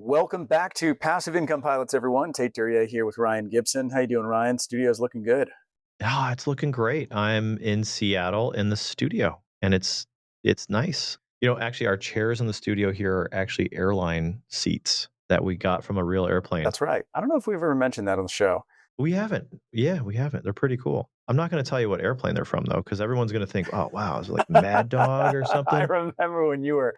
Welcome back to Passive Income Pilots, everyone. Tait Duryea here with Ryan Gibson. How you doing, Ryan? Studio's looking good. It's looking great. I'm in Seattle in the studio, and it's nice. Actually, our chairs in the studio here are actually airline seats that we got from a real airplane. That's right. I don't know if we've ever mentioned that on the show. We haven't. Yeah, we haven't. They're pretty cool. I'm not going to tell you what airplane they're from though, because everyone's going to think, "Oh, wow, is it like Mad Dog or I something?" remember when you were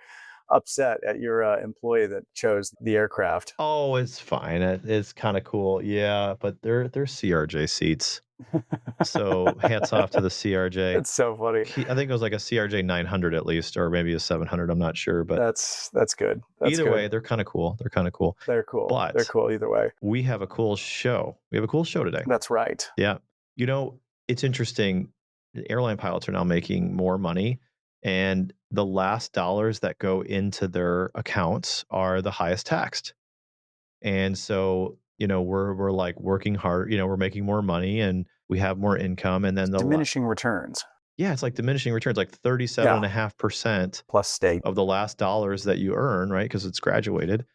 upset at your employee that chose the aircraft. Oh, it's fine. It's kind of cool. Yeah, but they're CRJ seats. So hats off to the CRJ. It's so funny. I think it was like a CRJ 900 at least, or maybe a 700. I'm not sure, but That's good. That's either good. way, they're kind of cool. They're kind of cool. They're cool. They're But cool either way. we have a cool show. We have a cool show today. That's right. Yeah. It's interesting. The airline pilots are now making more money, and the last dollars that go into their accounts are the highest taxed. And so, we're like working hard, we're making more money and we have more income. And then Diminishing returns. yeah, it's like diminishing returns, like Yeah. 37.5% Plus state. of the last dollars that you earn, right? Because it's graduated,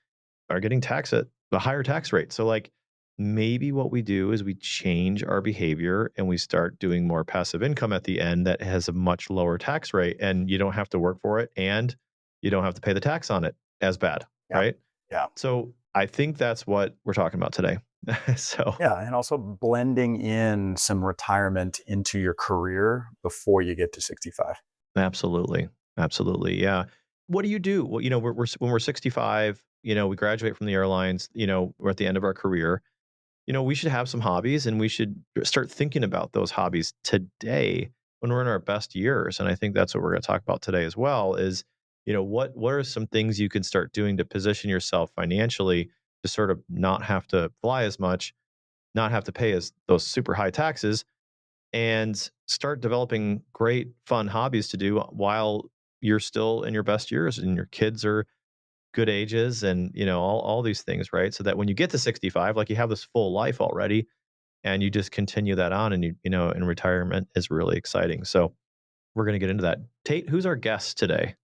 are getting taxed at a higher tax rate. So, like, maybe what we do is we change our behavior and we start doing more passive income at the end that has a much lower tax rate, and you don't have to work for it and you don't have to pay the tax on it as bad, Yeah. right? Yeah. So, I think that's what we're talking about today. So, Yeah, and also blending in some retirement into your career before you get to 65. absolutely. Absolutely. Yeah. What do you do? Well, when we're 65, we graduate from the airlines, we're at the end of our career. We should have some hobbies and we should start thinking about those hobbies today when we're in our best years. And I think that's what we're going to talk about today as well is, what are some things you can start doing to position yourself financially to sort of not have to fly as much, not have to pay as those super high taxes, and start developing great fun hobbies to do while you're still in your best years and your kids are good ages and all these things, right? So that when you get to 65, like, you have this full life already and you just continue that on, and in retirement is really exciting. So we're going to get into that. Tate, who's our guest today?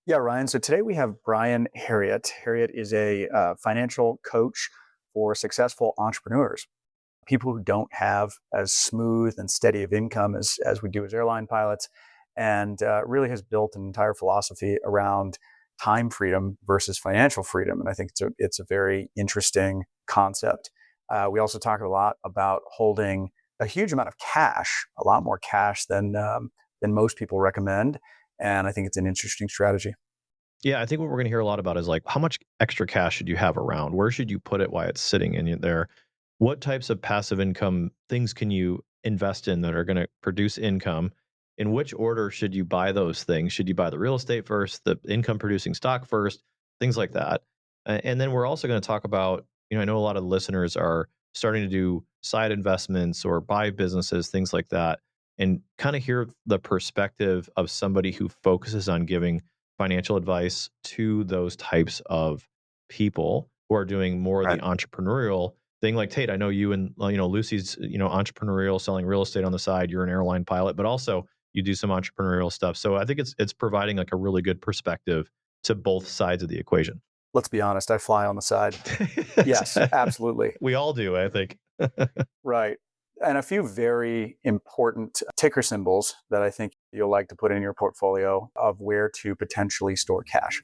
Yeah, Ryan. So today we have Brian Herriot. Herriot is a financial coach for successful entrepreneurs, people who don't have as smooth and steady of income as we do as airline pilots, and really has built an entire philosophy around time freedom versus financial freedom. And I think it's a very interesting concept. We also talk a lot about holding a huge amount of cash, a lot more cash than most people recommend. And I think it's an interesting strategy. Yeah, I think what we're going to hear a lot about is, like, how much extra cash should you have around? Where should you put it while it's sitting in you there? What types of passive income things can you invest in that are going to produce income? In which order should you buy those things? Should you buy the real estate first, the income producing stock first, things like that? And then we're also going to talk about, I know a lot of listeners are starting to do side investments or buy businesses, things like that, and kind of hear the perspective of somebody who focuses on giving financial advice to those types of people who are doing more of the Right. entrepreneurial thing. Like, Tate, I know you and Lucy's, entrepreneurial, selling real estate on the side. You're an airline pilot, but also you do some entrepreneurial stuff. So I think it's providing like a really good perspective to both sides of the equation. Let's be honest, I fly on the side. Yes, absolutely. We all do, I think. Right. And a few very important ticker symbols that I think you'll like to put in your portfolio of where to potentially store cash.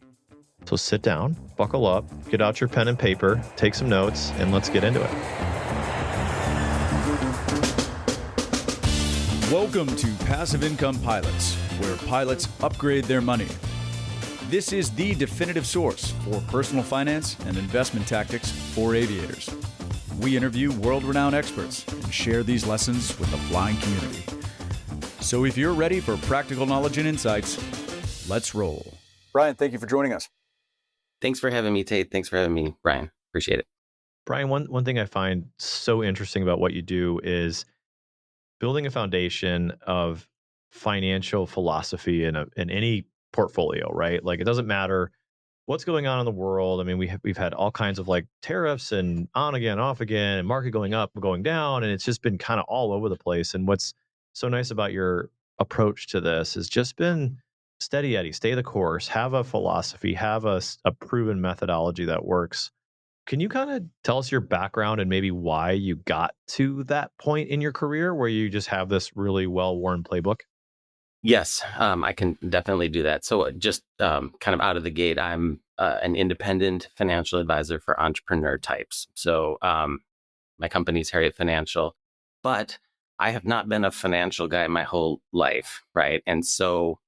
So sit down, buckle up, get out your pen and paper, take some notes, and let's get into it. Welcome to Passive Income Pilots, where pilots upgrade their money. This is the definitive source for personal finance and investment tactics for aviators. We interview world-renowned experts and share these lessons with the flying community. So if you're ready for practical knowledge and insights, let's roll. Brian, thank you for joining us. Thanks for having me, Tate. Thanks for having me, Brian. Appreciate it. Brian, one thing I find so interesting about what you do is building a foundation of financial philosophy in any portfolio, right? Like, it doesn't matter what's going on in the world. I mean, we've had all kinds of like tariffs and on again, off again, and market going up, going down, and it's just been kind of all over the place. And what's so nice about your approach to this has just been steady Eddie, stay the course, have a philosophy, have a proven methodology that works. Can you kind of tell us your background and maybe why you got to that point in your career where you just have this really well-worn playbook? Yes, I can definitely do that. So, just kind of out of the gate, I'm an independent financial advisor for entrepreneur types. So, my company's Herriot Financial, but I have not been a financial guy my whole life, right? And so,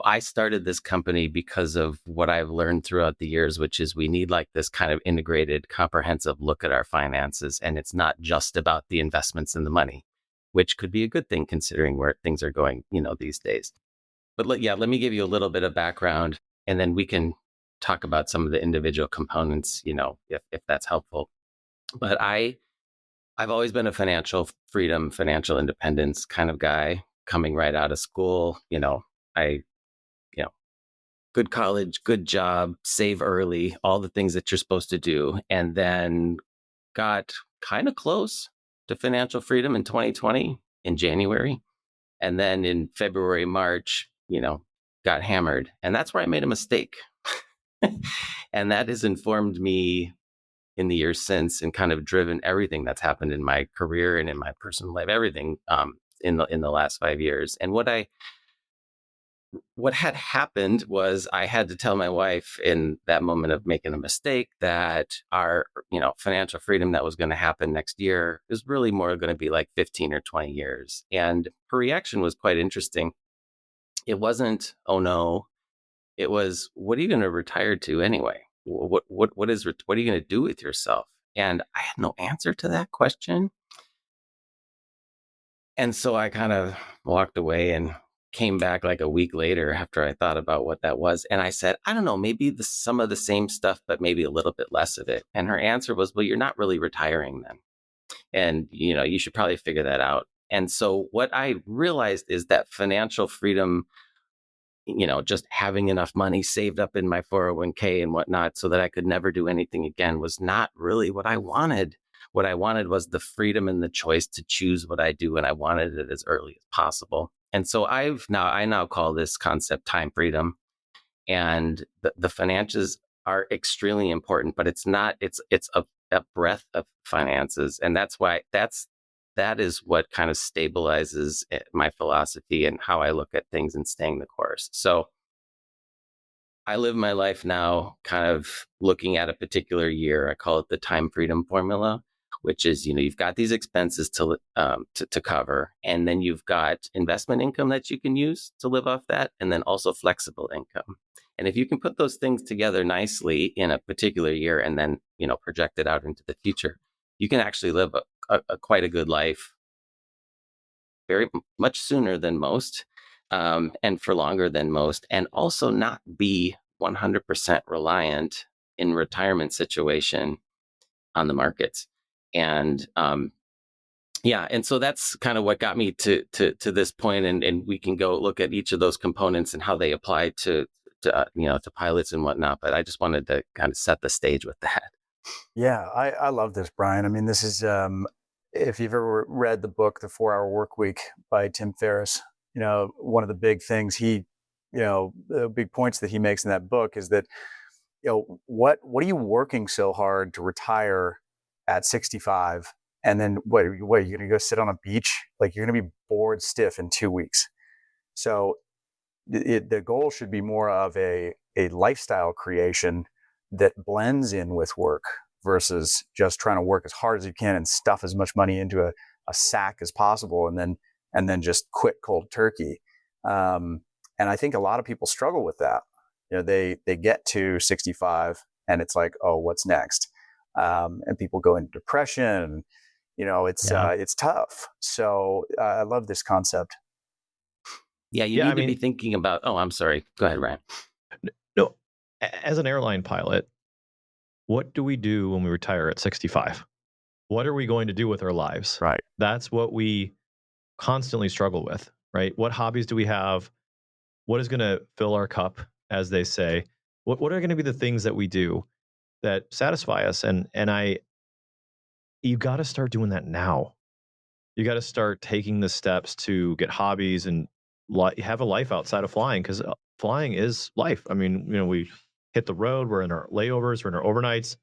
I started this company because of what I've learned throughout the years, which is we need like this kind of integrated, comprehensive look at our finances. And it's not just about the investments and the money, which could be a good thing considering where things are going, these days. But let me give you a little bit of background and then we can talk about some of the individual components, if that's helpful. But I've always been a financial freedom, financial independence kind of guy coming right out of school. I you know, good college, good job, save early, all the things that you're supposed to do. And then got kind of close to financial freedom in 2020 in January. And then in February, March, got hammered. And that's where I made a mistake. And that has informed me in the years since and kind of driven everything that's happened in my career and in my personal life, everything in the last 5 years. And what had happened was I had to tell my wife in that moment of making a mistake that our, financial freedom that was going to happen next year is really more going to be like 15 or 20 years. And her reaction was quite interesting. It wasn't, oh no, it was, what are you going to retire to anyway? What are you going to do with yourself? And I had no answer to that question. And so I kind of walked away and came back like a week later after I thought about what that was. And I said, I don't know, maybe some of the same stuff, but maybe a little bit less of it. And her answer was, well, you're not really retiring then. And, you should probably figure that out. And so what I realized is that financial freedom, just having enough money saved up in my 401k and whatnot so that I could never do anything again was not really what I wanted. What I wanted was the freedom and the choice to choose what I do, and I wanted it as early as possible. And so I now call this concept time freedom. And the finances are extremely important, but it's not, it's a breadth of finances. And that is what kind of stabilizes my philosophy and how I look at things and staying the course. So I live my life now kind of looking at a particular year. I call it the time freedom formula, which is, you've got these expenses to cover, and then you've got investment income that you can use to live off that, and then also flexible income. And if you can put those things together nicely in a particular year and then, project it out into the future, you can actually live a quite a good life very much sooner than most, and for longer than most, and also not be 100% reliant in retirement situation on the markets. And and so that's kind of what got me to this point, and we can go look at each of those components and how they apply to to pilots and whatnot. But I just wanted to kind of set the stage with that. Yeah, I love this, Brian. I mean, this is, if you've ever read the book, The 4 Hour Work Week by Tim Ferriss, one of the big things the big points that he makes in that book is that, what are you working so hard to retire at 65? And then what are you going to go sit on a beach? Like, you're going to be bored stiff in 2 weeks. So the goal should be more of a lifestyle creation that blends in with work versus just trying to work as hard as you can and stuff as much money into a sack as possible and then just quit cold turkey. And I think a lot of people struggle with that. They get to 65 and it's like, oh, what's next? And people go into depression. It's tough. So I love this concept. Yeah, you need to be thinking about. Oh, I'm sorry. Go ahead, Ryan. No, as an airline pilot, what do we do when we retire at 65? What are we going to do with our lives? Right. That's what we constantly struggle with, right? What hobbies do we have? What is going to fill our cup, as they say? What are going to be the things that we do that satisfy us? And you got to start doing that now. You got to start taking the steps to get hobbies and have a life outside of flying, because flying is life. I mean, we hit the road, we're in our layovers, we're in our overnights.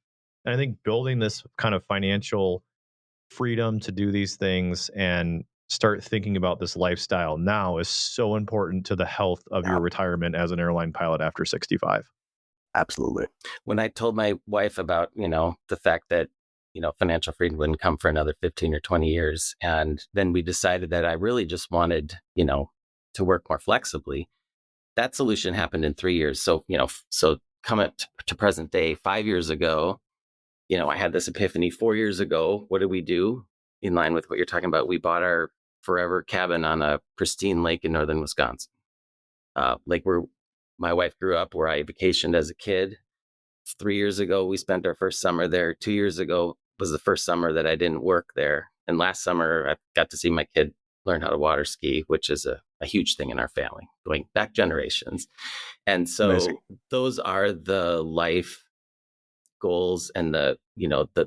And I think building this kind of financial freedom to do these things and start thinking about this lifestyle now is so important to the health of Yeah, your retirement as an airline pilot after 65. absolutely. When I told my wife about, the fact that, financial freedom wouldn't come for another 15 or 20 years. And then we decided that I really just wanted, to work more flexibly. That solution happened in 3 years. So, so come up to present day, 5 years ago, I had this epiphany 4 years ago. What did we do? In line with what you're talking about, we bought our forever cabin on a pristine lake in northern Wisconsin. Lake where my wife grew up, where I vacationed as a kid. 3 years ago, we spent our first summer there. 2 years ago was the first summer that I didn't work there. And last summer, I got to see my kid learn how to water ski, which is a huge thing in our family, going back generations. And so Amazing. those are the life goals and the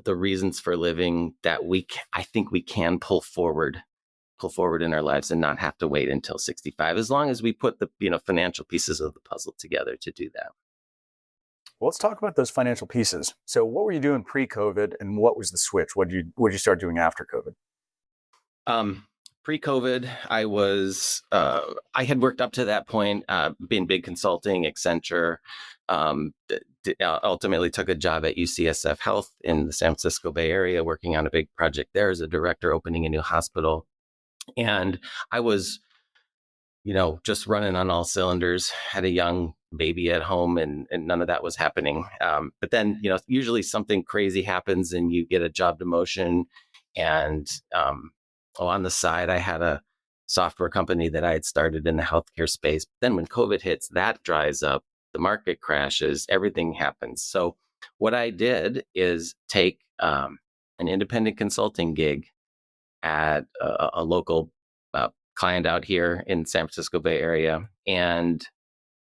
reasons for living that I think we can pull forward in our lives and not have to wait until 65, as long as we put the financial pieces of the puzzle together to do that. Well, let's talk about those financial pieces. So, what were you doing pre-COVID, and what was the switch? What did you start doing after COVID? Pre-COVID, I had worked up to that point, been big consulting, Accenture, ultimately took a job at UCSF Health in the San Francisco Bay Area, working on a big project there as a director, opening a new hospital. And I was, just running on all cylinders, had a young baby at home, and none of that was happening. But then, usually something crazy happens and you get a job demotion. And on the side, I had a software company that I had started in the healthcare space. Then when COVID hits, that dries up, the market crashes, everything happens. So what I did is take an independent consulting gig at a local client out here in San Francisco Bay Area, and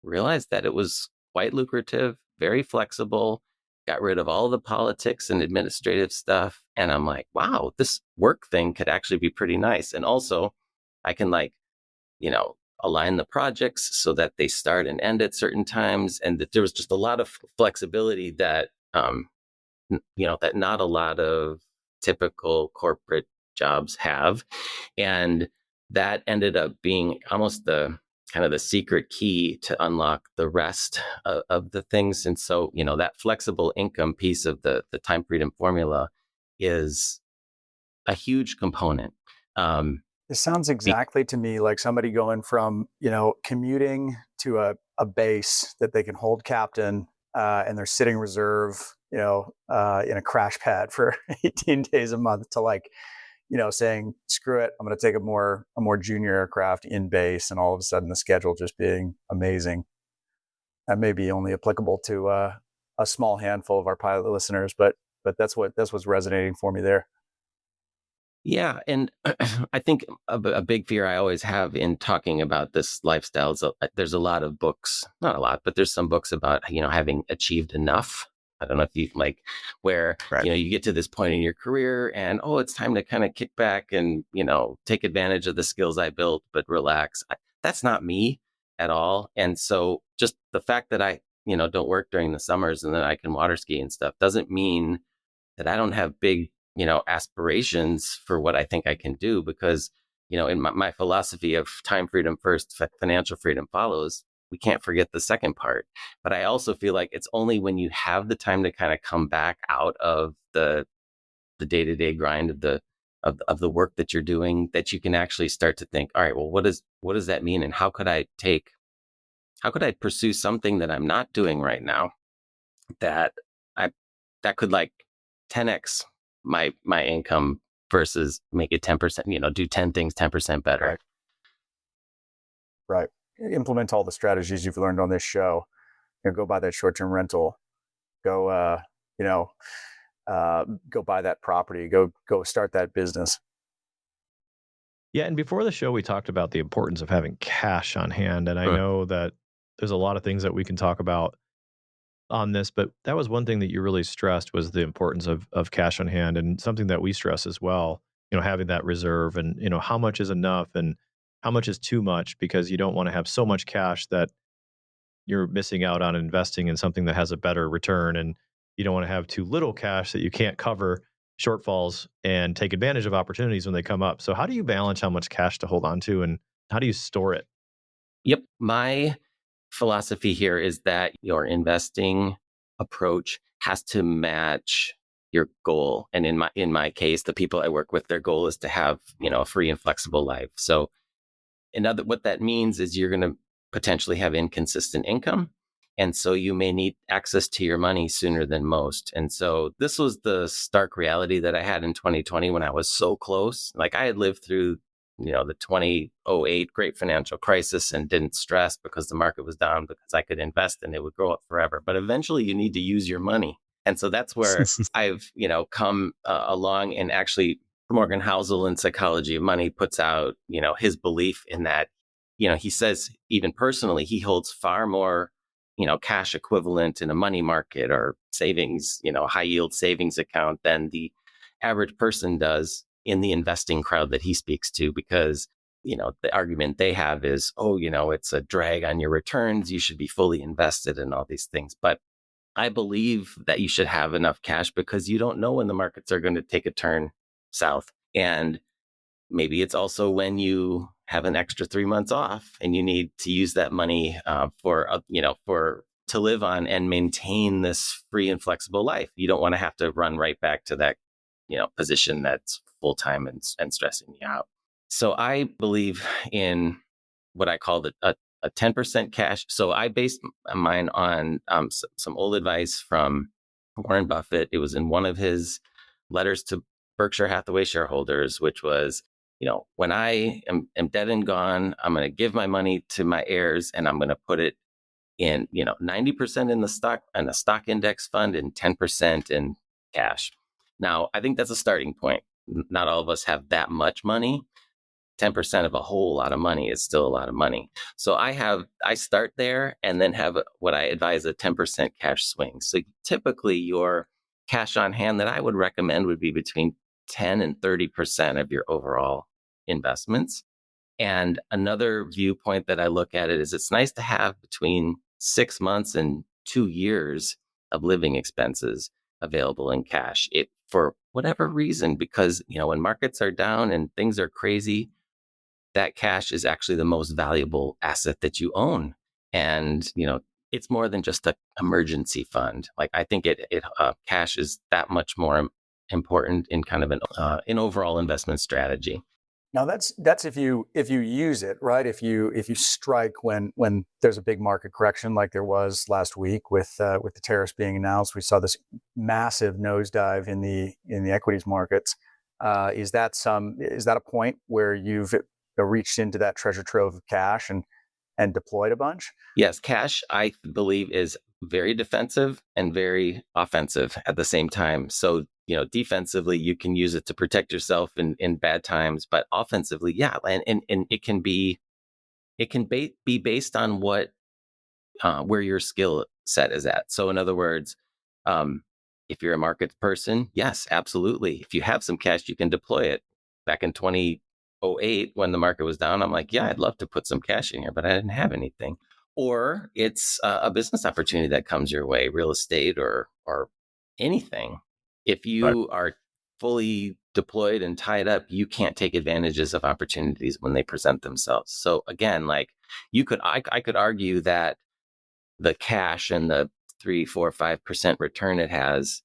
realized that it was quite lucrative, very flexible, got rid of all the politics and administrative stuff. And I'm like, wow, this work thing could actually be pretty nice. And also I can align the projects so that they start and end at certain times. And that there was just a lot of flexibility that, that not a lot of typical corporate jobs have. And that ended up being almost the kind of the secret key to unlock the rest of the things. And so, that flexible income piece of the time freedom formula is a huge component. It sounds exactly to me like somebody going from, commuting to a base that they can hold captain, and they're sitting reserve, in a crash pad for 18 days a month, to saying, screw it, I'm going to take a more junior aircraft in base, and all of a sudden the schedule just being amazing. That may be only applicable to a small handful of our pilot listeners, but that's what's resonating for me there. Yeah. And I think a big fear I always have in talking about this lifestyle is there's a lot of books, not a lot, but there's some books about, having achieved enough. I don't know if you where, Right. you get to this point in your career and, it's time to kind of kick back and, take advantage of the skills I built, but relax. That's not me at all. And so just the fact that I, don't work during the summers and then I can water ski and stuff doesn't mean that I don't have big, aspirations for what I think I can do, because, in my philosophy of time freedom first, financial freedom follows, we can't forget the second part. But I also feel like it's only when you have the time to kind of come back out of the day-to-day grind of the work that you're doing that you can actually start to think, all right, well, what does that mean? And how could I pursue something that I'm not doing right now that could 10x my income versus make it 10%, do 10 things 10% better. Right. Implement all the strategies you've learned on this show. Go buy that short-term rental. Go, go buy that property. Go start that business. Yeah, and before the show, we talked about the importance of having cash on hand, and I know that there's a lot of things that we can talk about on this, but that was one thing that you really stressed, was the importance of cash on hand, and something that we stress as well, having that reserve, and how much is enough and how much is too much, because you don't want to have so much cash that you're missing out on investing in something that has a better return, and you don't want to have too little cash that you can't cover shortfalls and take advantage of opportunities when they come up. So how do you balance how much cash to hold on to, and how do you store it? Yep. My philosophy here is that your investing approach has to match your goal. And in my case, the people I work with, their goal is to have, a free and flexible life. So what that means is you're going to potentially have inconsistent income. And so you may need access to your money sooner than most. And so this was the stark reality that I had in 2020 when I was so close. Like I had lived through, the 2008 great financial crisis and didn't stress because the market was down, because I could invest and it would grow up forever. But eventually you need to use your money. And so that's where I've, come along, and actually Morgan Housel in Psychology of Money puts out, his belief in that, he says even personally, he holds far more, cash equivalent in a money market or savings, high yield savings account than the average person does in the investing crowd that he speaks to, because, the argument they have is, oh, it's a drag on your returns. You should be fully invested in all these things. But I believe that you should have enough cash because you don't know when the markets are going to take a turn south. And maybe it's also when you have an extra 3 months off and you need to use that money to live on and maintain this free and flexible life. You don't want to have to run right back to that, position that's full time and stressing you out. So I believe in what I call a 10% cash. So I based mine on some old advice from Warren Buffett. It was in one of his letters to Berkshire Hathaway shareholders, which was, when I am dead and gone, I'm going to give my money to my heirs, and I'm going to put it in, 90% in the stock index fund and 10% in cash. Now, I think that's a starting point. Not all of us have that much money. 10% of a whole lot of money is still a lot of money. So I start there and then have what I advise a 10% cash swing. So typically your cash on hand that I would recommend would be between 10 and 30% of your overall investments. And another viewpoint that I look at it is it's nice to have between 6 months and 2 years of living expenses available in cash. It for whatever reason, because when markets are down and things are crazy, that cash is actually the most valuable asset that you own. And, it's more than just an emergency fund. Like I think cash is that much more important in kind of an overall investment strategy. Now that's if you use it, right? If you strike when there's a big market correction like there was last week with the tariffs being announced, we saw this massive nosedive in the equities markets. Is that a point where you've reached into that treasure trove of cash and deployed a bunch? Yes, cash, I believe, is very defensive and very offensive at the same time. So, defensively, you can use it to protect yourself in bad times, but offensively, yeah, and it can be based on where your skill set is at. So, in other words, if you're a market person, yes, absolutely. If you have some cash, you can deploy it. Back in 2008, when the market was down, I'm like, yeah, I'd love to put some cash in here, but I didn't have anything. Or it's a business opportunity that comes your way, real estate or anything. If you are fully deployed and tied up, you can't take advantages of opportunities when they present themselves. So again, like I could argue that the cash and the 3, 4, 5% return it has,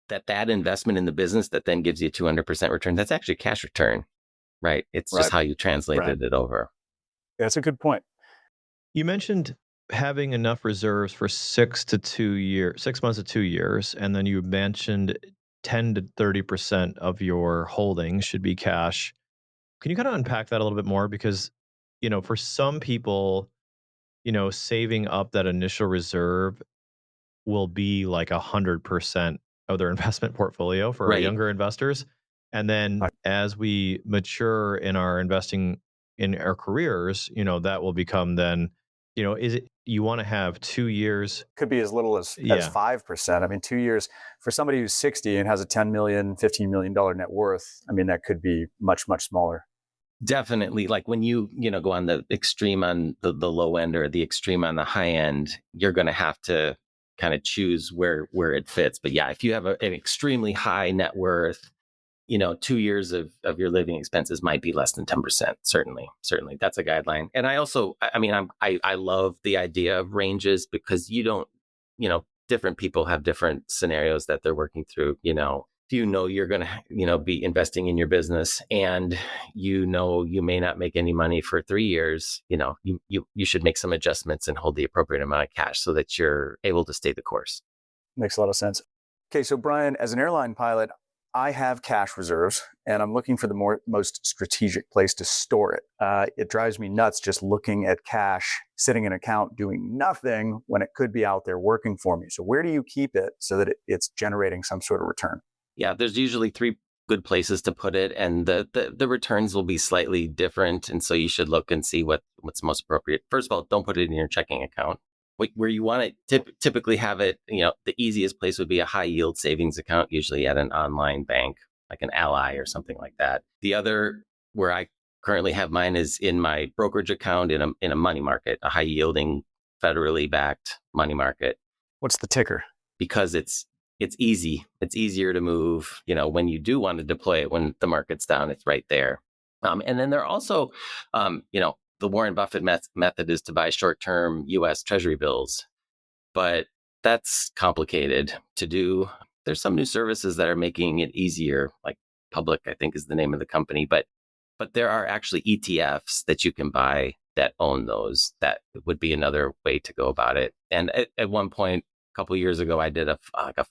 that investment in the business that then gives you 200% return, that's actually cash return, right? It's just how you translated it over. That's a good point. You mentioned having enough reserves for 6 months to 2 years, and then you mentioned 10 to 30% of your holdings should be cash. Can you kind of unpack that a little bit more? Because, for some people, saving up that initial reserve will be like 100% of their investment portfolio for our younger investors. And then as we mature in our investing in our careers, that will become then, is it, you want to have 2 years? Could be as little as 5%. I mean, 2 years for somebody who's 60 and has a $10 million, $15 million net worth. I mean, that could be much, much smaller. definitely, like when you go on the extreme on the low end or the extreme on the high end, you're going to have to kind of choose where it fits. But yeah, if you have an extremely high net worth, 2 years of your living expenses might be less than 10%. Certainly that's a guideline. And I also, I mean, I love the idea of ranges, because you don't, different people have different scenarios that they're working through. If you're going to, be investing in your business, and you may not make any money for 3 years, you should make some adjustments and hold the appropriate amount of cash so that you're able to stay the course. Makes a lot of sense. Okay, so Brian, as an airline pilot, I have cash reserves, and I'm looking for the most strategic place to store it. It drives me nuts just looking at cash sitting in an account doing nothing when it could be out there working for me. So where do you keep it so that it's generating some sort of return? Yeah, there's usually 3 good places to put it, and the returns will be slightly different. And so you should look and see what's most appropriate. First of all, don't put it in your checking account. Where you want to typically have it, the easiest place would be a high yield savings account, usually at an online bank, like an Ally or something like that. The other, where I currently have mine, is in my brokerage account in a money market, a high yielding federally backed money market. What's the ticker? Because it's easy. It's easier to move, when you do want to deploy it when the market's down, it's right there. And then there are also, the Warren Buffett method is to buy short-term U.S. Treasury bills, but that's complicated to do. There's some new services that are making it easier, like Public, I think is the name of the company, but there are actually ETFs that you can buy that own those. That would be another way to go about it. And at one point, a couple of years ago, I did a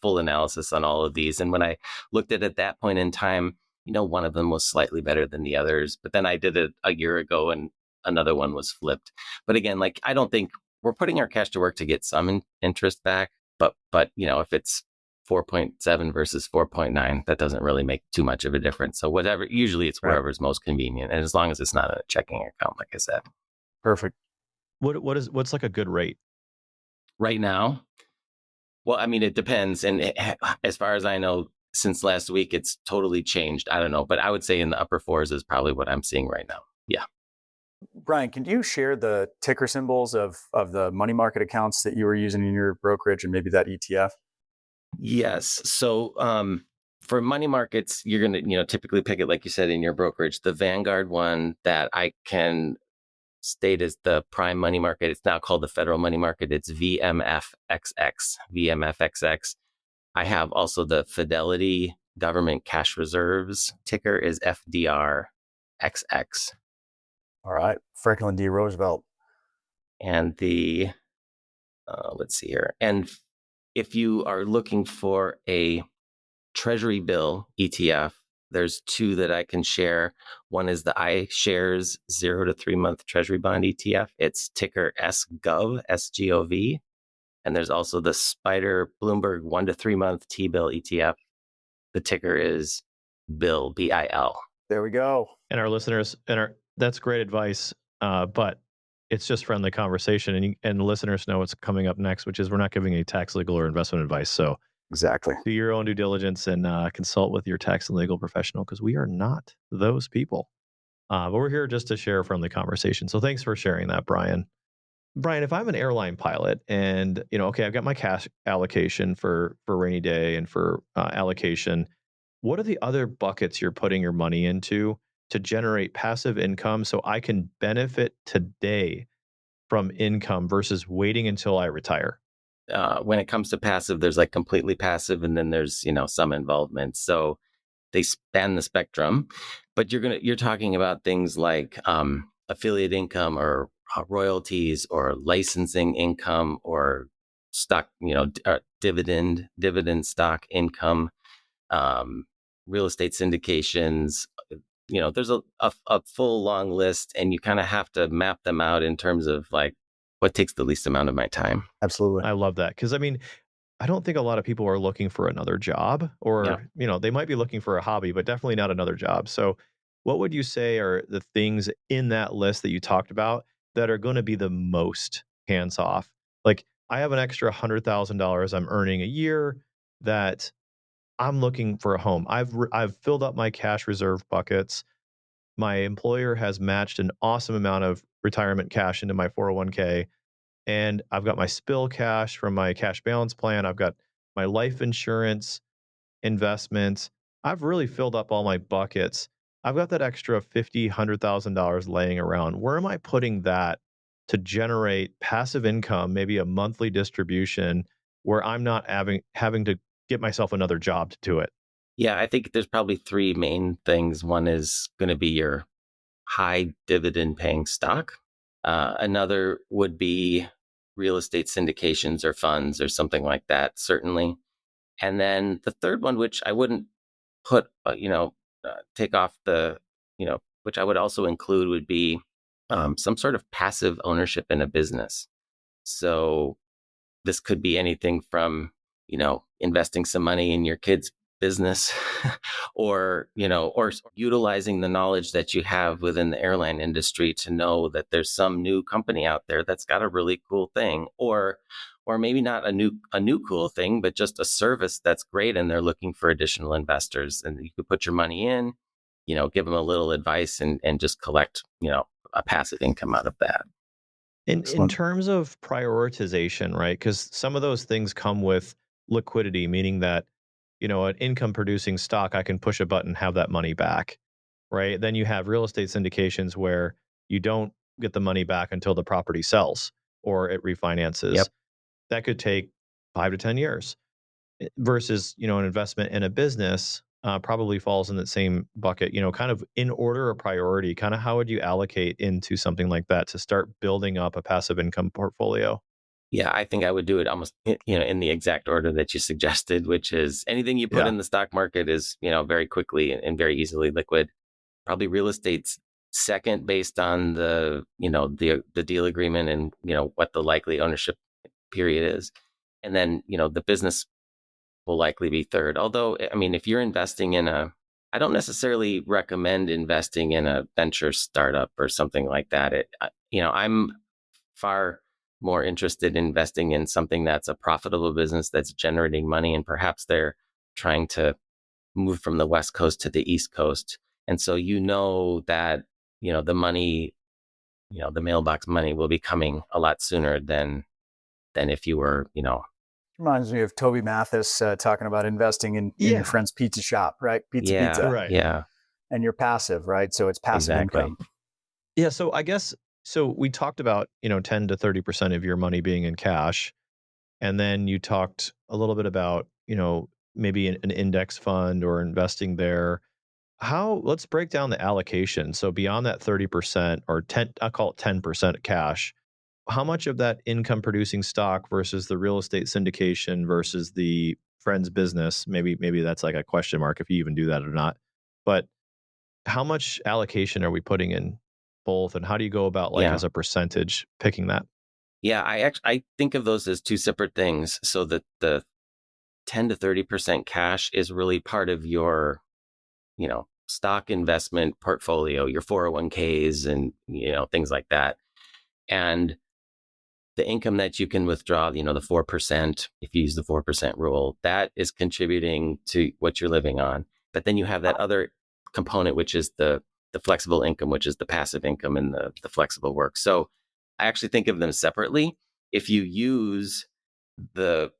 full analysis on all of these, and when I looked at that point in time, one of them was slightly better than the others. But then I did it a year ago, and another one was flipped. But again, like, I don't think we're putting our cash to work to get some interest back. But if it's 4.7 versus 4.9, that doesn't really make too much of a difference. So usually it's wherever's most convenient. And as long as it's not a checking account, like I said. Perfect. What's like a good rate right now? Well, I mean, it depends. And as far as I know, since last week, it's totally changed. I don't know, but I would say in the upper 4s is probably what I'm seeing right now. Yeah. Brian, can you share the ticker symbols of the money market accounts that you were using in your brokerage and maybe that ETF? Yes. So for money markets, you're going to, typically pick it, like you said, in your brokerage. The Vanguard one that I can state as the prime money market, it's now called the federal money market. It's VMFXX. VMFXX. I have also the Fidelity Government Cash Reserves. Ticker is FDRXX. All right. Franklin D. Roosevelt. And the, let's see here. And if you are looking for a Treasury bill ETF, there's 2 that I can share. One is the iShares 0 to 3 month Treasury bond ETF. It's ticker SGOV, SGOV. And there's also the Spider Bloomberg 1 to 3 month T-bill ETF. The ticker is BIL, BIL. There we go. And our listeners, that's great advice, but it's just friendly conversation, and the listeners know what's coming up next, which is we're not giving any tax, legal, or investment advice. So exactly, do your own due diligence and consult with your tax and legal professional, because we are not those people. But we're here just to share a friendly conversation. So thanks for sharing that, Brian. Brian, if I'm an airline pilot and, okay, I've got my cash allocation for rainy day and for allocation, what are the other buckets you're putting your money into to generate passive income so I can benefit today from income versus waiting until I retire? When it comes to passive, there's like completely passive, and then there's, some involvement. So they span the spectrum, but you're talking about things like affiliate income or royalties or licensing income or stock, dividend stock income, real estate syndications. There's a full long list, and you kind of have to map them out in terms of like what takes the least amount of my time. Absolutely. I love that, because I don't think a lot of people are looking for another job, or, they might be looking for a hobby, but definitely not another job. So what would you say are the things in that list that you talked about that are going to be the most hands off? Like, I have an extra $100,000 I'm earning a year that I'm looking for a home. I've filled up my cash reserve buckets. My employer has matched an awesome amount of retirement cash into my 401k. And I've got my spill cash from my cash balance plan. I've got my life insurance investments. I've really filled up all my buckets. I've got that extra 50, $100,000 laying around. Where am I putting that to generate passive income, maybe a monthly distribution where I'm not having to get myself another job to do it? Yeah, I think there's probably three main things. One is going to be your high dividend paying stock. Another would be real estate syndications or funds or something like that, certainly. And then the third one, which I wouldn't put, take off the, which I would also include would be some sort of passive ownership in a business. So this could be anything from, investing some money in your kid's business or utilizing the knowledge that you have within the airline industry to know that there's some new company out there that's got a really cool thing, or maybe not a new cool thing, but just a service that's great and they're looking for additional investors, and you could put your money in, give them a little advice and just collect, a passive income out of that. In Excellent. terms of prioritization, right? Because some of those things come with liquidity, meaning that, an income producing stock, I can push a button, have that money back, right? Then you have real estate syndications where you don't get the money back until the property sells or it refinances. Yep. That could take 5 to 10 years. Versus an investment in a business probably falls in that same bucket, kind of in order of priority. Kind of how would you allocate into something like that to start building up a passive income portfolio? Yeah, I think I would do it almost, in the exact order that you suggested, which is anything you put Yeah. in the stock market is, very quickly and very easily liquid. Probably real estate's second based on the deal agreement and, what the likely ownership period is. And then, the business will likely be third. Although, I mean, if you're investing I don't necessarily recommend investing in a venture startup or something like that. I'm far more interested in investing in something that's a profitable business that's generating money, and perhaps they're trying to move from the West Coast to the East Coast. And so, that, the money, the mailbox money will be coming a lot sooner than if you were, Reminds me of Toby Mathis talking about investing in your Yeah. friend's pizza shop, right? yeah, Pizza. Right. yeah, And you're passive, right? So it's passive exactly. income. Yeah. So I guess so. We talked about 10 to 30% of your money being in cash, and then you talked a little bit about maybe an index fund or investing there. How Let's break down the allocation. So beyond that 30% or 10, I'll call it 10% cash, how much of that income producing stock versus the real estate syndication versus the friend's business? Maybe that's like a question mark if you even do that or not. But how much allocation are we putting in both, and how do you go about, like, Yeah. as a percentage picking that? Yeah. I think of those as two separate things. So that the 10 to 30% cash is really part of your, stock investment portfolio, your 401ks and, things like that. And the income that you can withdraw, the 4%, if you use the 4% rule, that is contributing to what you're living on. But then you have that other component, which is the flexible income, which is the passive income and the flexible work. So I actually think of them separately. If you use the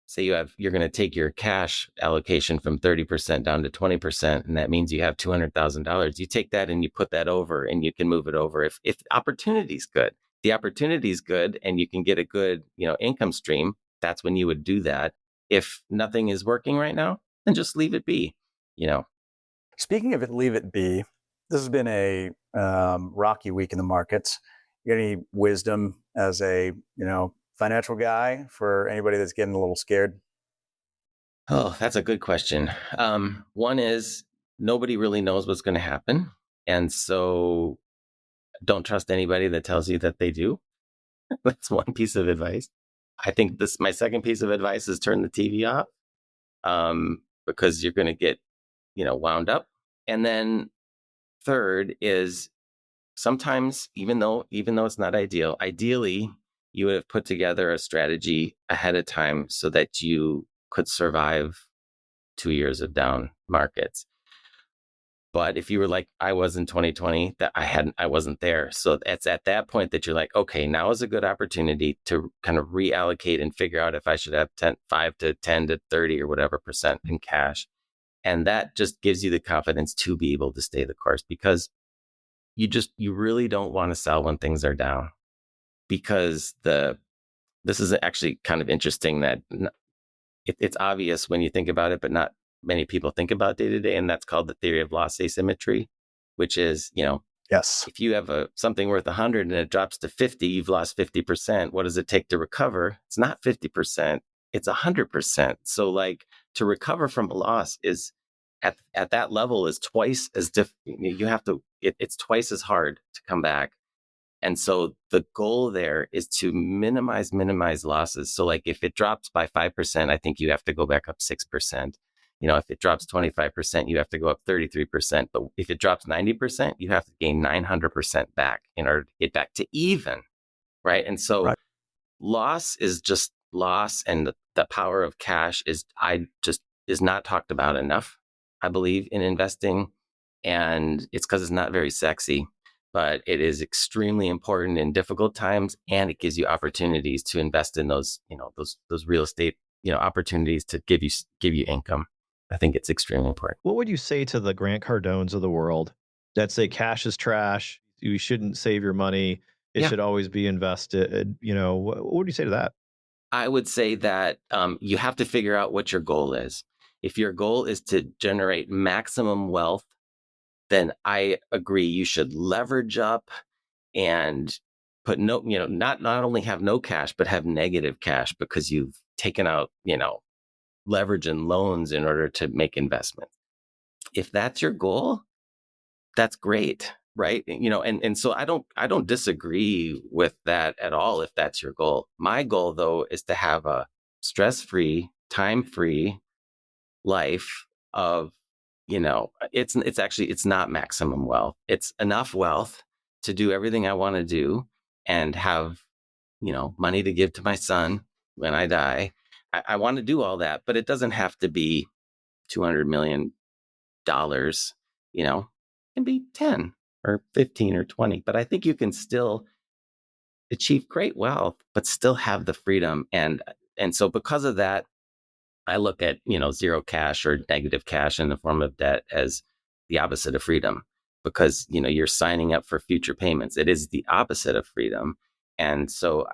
say you're going to take your cash allocation from 30% down to 20%, and that means you have $200,000. You take that and you put that over, and you can move it over if opportunity's good. The opportunity's good and you can get a good, income stream. That's when you would do that. If nothing is working right now, then just leave it be, you know. Speaking of it, leave it be. This has been a rocky week in the markets. You got any wisdom as a financial guy for anybody that's getting a little scared? Oh, that's a good question. One is nobody really knows what's going to happen. And so don't trust anybody that tells you that they do. That's one piece of advice. I think my second piece of advice is turn the TV off, because you're going to get, wound up. And then third is sometimes, even though it's not ideal, ideally you would have put together a strategy ahead of time so that you could survive 2 years of down markets. But if you were like I was in 2020, that I wasn't there. So it's at that point that you're like, okay, now is a good opportunity to kind of reallocate and figure out if I should have 5 to 10 to 30 or whatever percent in cash. And that just gives you the confidence to be able to stay the course, because you really don't want to sell when things are down, because this is actually kind of interesting that it's obvious when you think about it, but not many people think about day to day. And that's called the theory of loss asymmetry, which is, Yes. if you have something worth 100 and it drops to 50, you've lost 50%. What does it take to recover? It's not 50%, it's 100%. So like, to recover from a loss is at that level is twice as you have to, it's twice as hard to come back. And so the goal there is to minimize losses. So like if it drops by 5%, I think you have to go back up 6%. If it drops 25%, you have to go up 33%. But if it drops 90%, you have to gain 900% back in order to get back to even, right? And so Right. loss is just loss, and the power of cash is not talked about enough, I believe, in investing. And it's because it's not very sexy, but it is extremely important in difficult times, and it gives you opportunities to invest in those real estate, opportunities to give you income. I think it's extremely important. What would you say to the Grant Cardones of the world that say cash is trash, you shouldn't save your money, it Yeah. should always be invested? What would you say to that? I would say that you have to figure out what your goal is. If your goal is to generate maximum wealth, then I agree you should leverage up and put not only have no cash, but have negative cash, because you've taken out, leverage and loans in order to make investments. If that's your goal, that's great, right? And so I don't disagree with that at all if that's your goal. My goal, though, is to have a stress-free, time-free life of, it's not maximum wealth. It's enough wealth to do everything I want to do and have, money to give to my son when I die. I want to do all that, but it doesn't have to be $200 million, it can be 10 or 15 or 20, but I think you can still achieve great wealth, but still have the freedom. And so because of that, I look at, zero cash or negative cash in the form of debt as the opposite of freedom, because, you're signing up for future payments. It is the opposite of freedom. And so,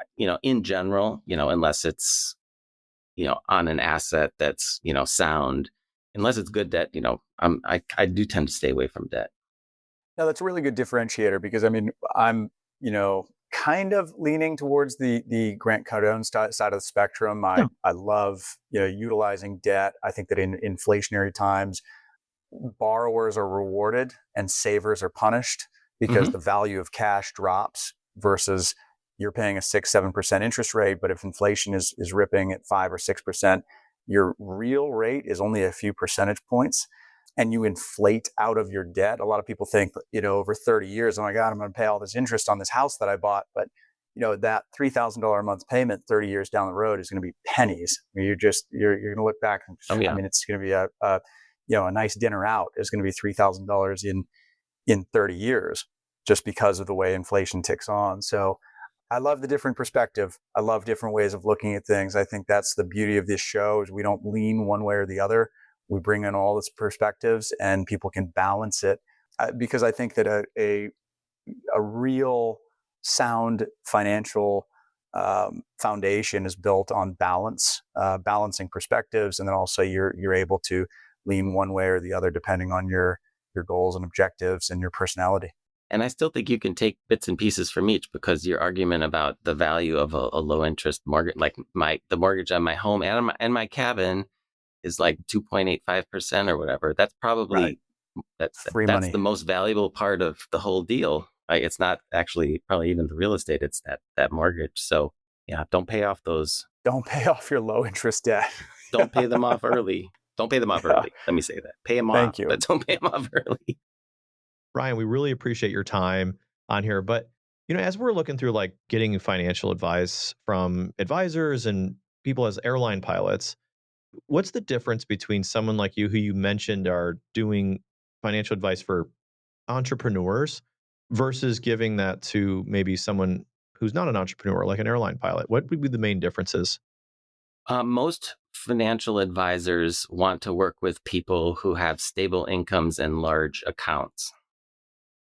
in general, unless it's, on an asset that's, sound, unless it's good debt, I do tend to stay away from debt. No, that's a really good differentiator, because I'm, kind of leaning towards the Grant Cardone side of the spectrum. Yeah. I love, utilizing debt. I think that in inflationary times, borrowers are rewarded and savers are punished, because the value of cash drops versus you're paying a 6-7% interest rate. But if inflation is ripping at 5 or 6%, your real rate is only a few percentage points, and you inflate out of your debt. A lot of people think, over 30 years, oh my God, I'm going to pay all this interest on this house that I bought. But, that $3,000 a month payment 30 years down the road is going to be pennies. You're going to look back and, Oh, yeah. it's going to be a nice dinner out is going to be $3,000 in 30 years, just because of the way inflation ticks on. So I love the different perspective. I love different ways of looking at things. I think that's the beauty of this show, is we don't lean one way or the other. We bring in all its perspectives, and people can balance it, because I think that a real sound financial foundation is built on balance, balancing perspectives, and then also you're able to lean one way or the other depending on your goals and objectives and your personality. And I still think you can take bits and pieces from each, because your argument about the value of a low interest mortgage, like the mortgage on my home and my cabin, is like 2.85% or whatever. That's probably Right. that's Free that's money. the most valuable part of the whole deal. It's not actually probably even the real estate. It's that mortgage. So yeah, don't pay off those. Don't pay off your low interest debt. Don't pay them off early. Don't pay them off early. Let me say that. Pay them Thank off, you. but don't pay them off early. Brian, we really appreciate your time on here. But, as we're looking through like getting financial advice from advisors and people as airline pilots, what's the difference between someone like you, who you mentioned are doing financial advice for entrepreneurs versus giving that to maybe someone who's not an entrepreneur, like an airline pilot? What would be the main differences? Most financial advisors want to work with people who have stable incomes and large accounts.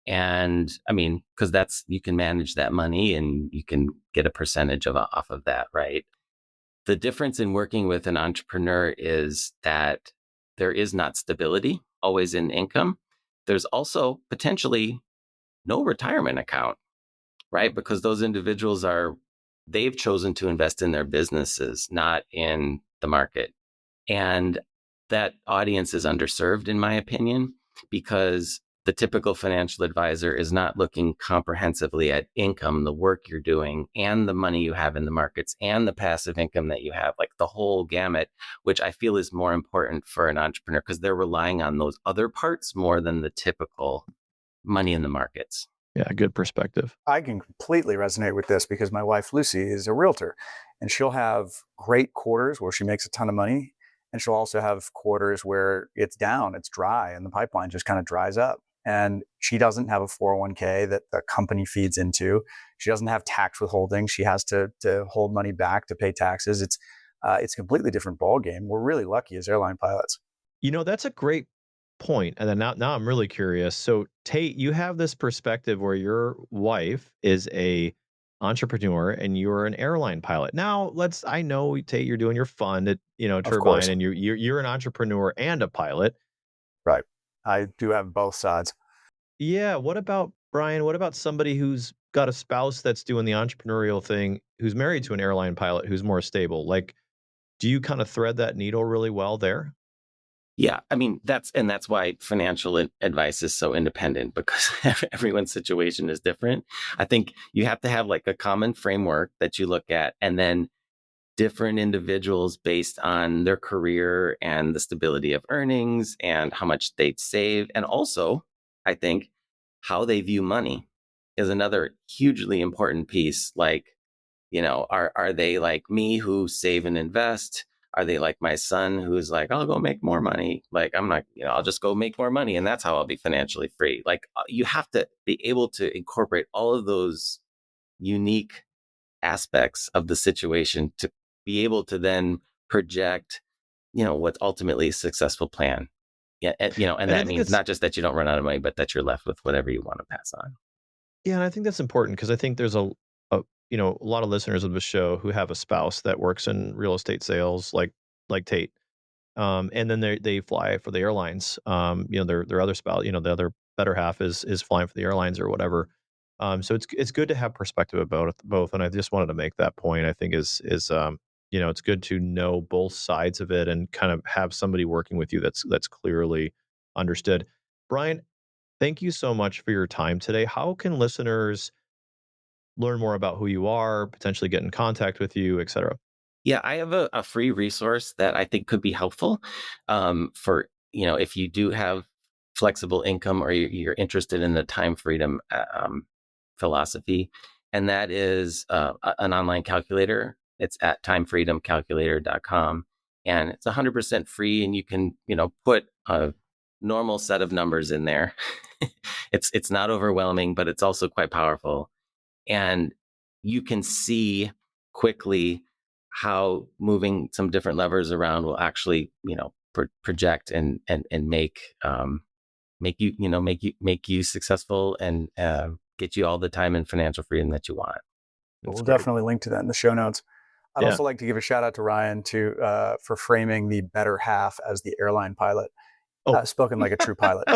And I mean, because you can manage that money and you can get a percentage off of that, right? The difference in working with an entrepreneur is that there is not stability always in income. There's also potentially no retirement account, right? Because those individuals they've chosen to invest in their businesses, not in the market. And that audience is underserved, in my opinion, because the typical financial advisor is not looking comprehensively at income, the work you're doing, and the money you have in the markets, and the passive income that you have, like the whole gamut, which I feel is more important for an entrepreneur because they're relying on those other parts more than the typical money in the markets. Yeah, good perspective. I can completely resonate with this because my wife, Lucy, is a realtor, and she'll have great quarters where she makes a ton of money. And she'll also have quarters where it's down, it's dry, and the pipeline just kind of dries up. And she doesn't have a 401k that the company feeds into. She doesn't have tax withholding. She has to hold money back to pay taxes. It's a completely different ballgame. We're really lucky as airline pilots. That's a great point. And then now I'm really curious. So Tait, you have this perspective where your wife is a entrepreneur and you're an airline pilot. Now I know Tait, you're doing your fund at, Turbine, and you're an entrepreneur and a pilot. Right. I do have both sides. Yeah. What about Brian? What about somebody who's got a spouse that's doing the entrepreneurial thing, who's married to an airline pilot who's more stable? Like, do you kind of thread that needle really well there? Yeah, I mean, that's why financial advice is so independent, because everyone's situation is different. I think you have to have like a common framework that you look at, and then different individuals based on their career and the stability of earnings and how much they save. And also, I think how they view money is another hugely important piece. Like, are they like me who save and invest? Are they like my son who's like, I'll go make more money? Like, I'm not, I'll just go make more money and that's how I'll be financially free. Like, you have to be able to incorporate all of those unique aspects of the situation to be able to then project, what's ultimately a successful plan. Yeah. And that means not just that you don't run out of money, but that you're left with whatever you want to pass on. Yeah. And I think that's important because I think there's a lot of listeners of the show who have a spouse that works in real estate sales, like Tait. And then they fly for the airlines. Their other spouse, the other better half is flying for the airlines or whatever. So it's good to have perspective about both. And I just wanted to make that point. I think is it's good to know both sides of it and kind of have somebody working with you that's clearly understood. Brian, thank you so much for your time today. How can listeners learn more about who you are, potentially get in contact with you, et cetera? Yeah, I have a free resource that I think could be helpful for, if you do have flexible income or you're interested in the time freedom philosophy. And that is an online calculator. It's at timefreedomcalculator.com. And it's 100% free. And you can, put a normal set of numbers in there. It's not overwhelming, but it's also quite powerful. And you can see quickly how moving some different levers around will actually, project and make you successful and get you all the time and financial freedom that you want. We'll definitely link to that in the show notes. I'd also like to give a shout out to Ryan for framing the better half as the airline pilot. Spoken like a true pilot.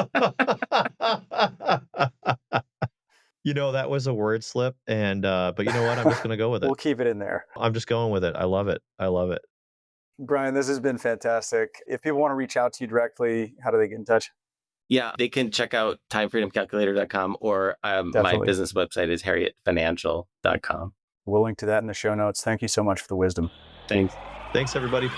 That was a word slip, and but you know what? I'm just going to go with it. We'll keep it in there. I'm just going with it. I love it. Brian, this has been fantastic. If people want to reach out to you directly, how do they get in touch? Yeah, they can check out timefreedomcalculator.com or my business website is herriotfinancial.com. We'll link to that in the show notes. Thank you so much for the wisdom. Thanks. Thanks, everybody.